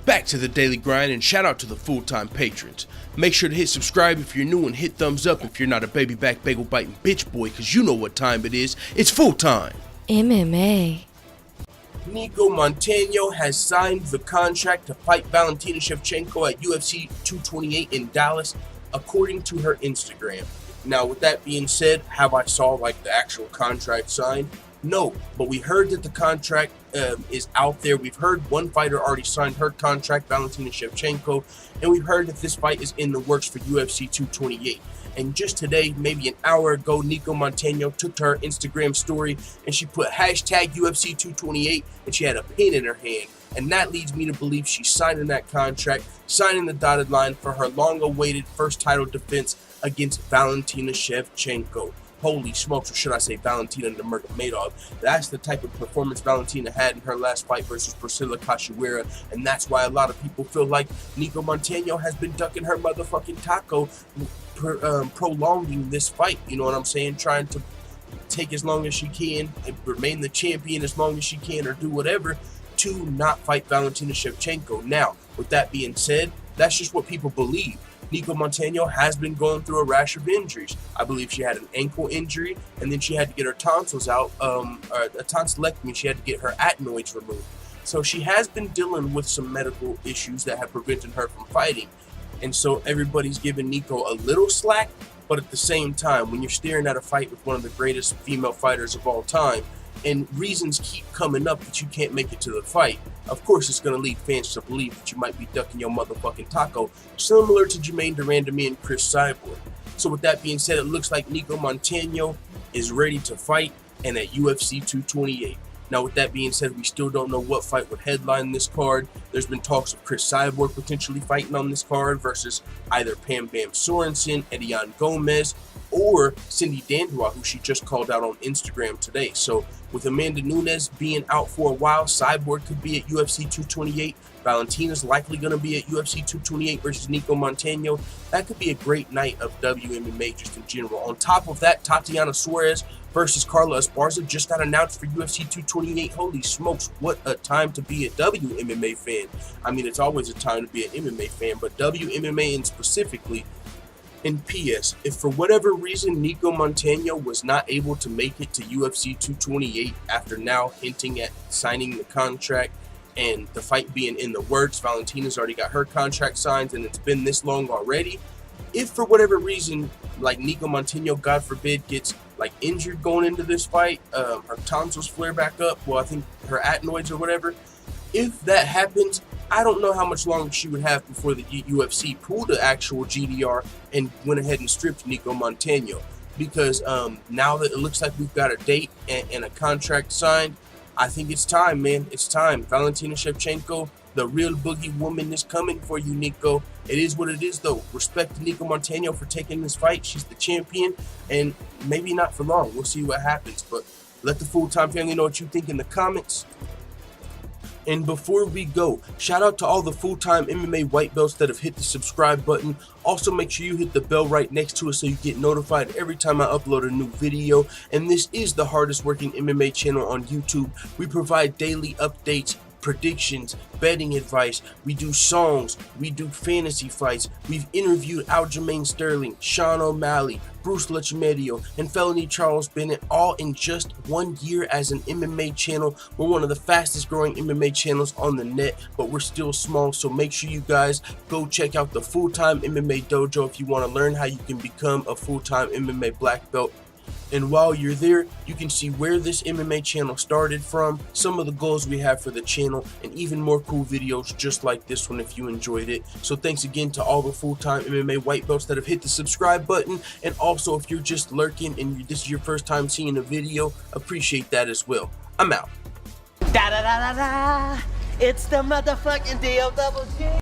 Back to the daily grind, and shout out to the full-time patrons. Make sure to hit subscribe if you're new and hit thumbs up if you're not a baby back bagel biting bitch boy, cause you know what time it is. It's full time. MMA. Nicco Montano has signed the contract to fight Valentina Shevchenko at UFC 228 in Dallas, according to her Instagram. Now, with that being said, have I saw like the actual contract signed? No, but we heard that the contract is out there. We've heard one fighter already signed her contract, Valentina Shevchenko, and we've heard that this fight is in the works for UFC 228. And just today, maybe an hour ago, Nicco Montano took to her Instagram story and she put hashtag UFC 228 and she had a pen in her hand. And that leads me to believe she's signing that contract, signing the dotted line for her long-awaited first title defense against Valentina Shevchenko. Holy smokes, or should I say Valentina Nadav. That's the type of performance Valentina had in her last fight versus Priscilla Cachoeira, and that's why a lot of people feel like Nicco Montano has been ducking her motherfucking taco, prolonging this fight, you know what I'm saying, trying to take as long as she can and remain the champion as long as she can, or do whatever to not fight Valentina Shevchenko. Now, with that being said, that's just what people believe. Nicco Montano has been going through a rash of injuries. I believe she had an ankle injury, and then she had to get her tonsils out, a tonsillectomy. She had to get her adenoids removed. So she has been dealing with some medical issues that have prevented her from fighting. And so everybody's giving Nicco a little slack, but at the same time, when you're staring at a fight with one of the greatest female fighters of all time, and reasons keep coming up that you can't make it to the fight, of course it's going to lead fans to believe that you might be ducking your motherfucking taco, similar to Jermaine Durandamy and Chris Cyborg. So with that being said, it looks like Nicco Montano is ready to fight, and at UFC 228. Now, with that being said, we still don't know what fight would headline this card. There's been talks of Chris Cyborg potentially fighting on this card versus either Pam Bam Sorensen, Ediane Gomez, or Cindy Dandois, who she just called out on Instagram today. So with Amanda Nunes being out for a while, Cyborg could be at UFC 228. Valentina's likely going to be at UFC 228 versus Nicco Montano. That could be a great night of WMMA just in general. On top of that, Tatiana Suarez versus Carla Esparza just got announced for UFC 228. Holy smokes, what a time to be a WMMA fan. I mean, it's always a time to be an MMA fan, but WMMA and specifically. And P.S. if for whatever reason Nicco Montano was not able to make it to UFC 228 after now hinting at signing the contract and the fight being in the works, Valentina's already got her contract signed and it's been this long already. If for whatever reason, like Nicco Montano, God forbid, gets like injured going into this fight, her tonsils flare back up, well, I think her adenoids or whatever, if that happens, I don't know how much longer she would have before the UFC pulled the actual GDR and went ahead and stripped Nicco Montano. Because now that it looks like we've got a date and a contract signed, I think it's time, man. It's time. Valentina Shevchenko, the real boogie woman, is coming for you, Nicco. It is what it is, though. Respect to Nicco Montano for taking this fight. She's the champion, and maybe not for long. We'll see what happens. But let the full-time family know what you think in the comments. And before we go, shout out to all the full-time MMA white belts that have hit the subscribe button. Also, make sure you hit the bell right next to it so you get notified every time I upload a new video. And this is the hardest working MMA channel on YouTube. We provide daily updates, predictions, betting advice. We do songs, we do fantasy fights. We've interviewed Aljamain Sterling, Sean O'Malley, Bruce Lechemedio, and Felony Charles Bennett, all in just 1 year as an MMA channel. We're one of the fastest growing MMA channels on the net, but we're still small, so make sure you guys go check out the Full-Time MMA Dojo if you want to learn how you can become a full-time MMA black belt. And while you're there, you can see where this MMA channel started from, some of the goals we have for the channel, and even more cool videos just like this one if you enjoyed it. So thanks again to all the full-time MMA white belts that have hit the subscribe button, and also if you're just lurking and this is your first time seeing a video, appreciate that as well. I'm out. Da da da da da! It's the motherfucking DOG.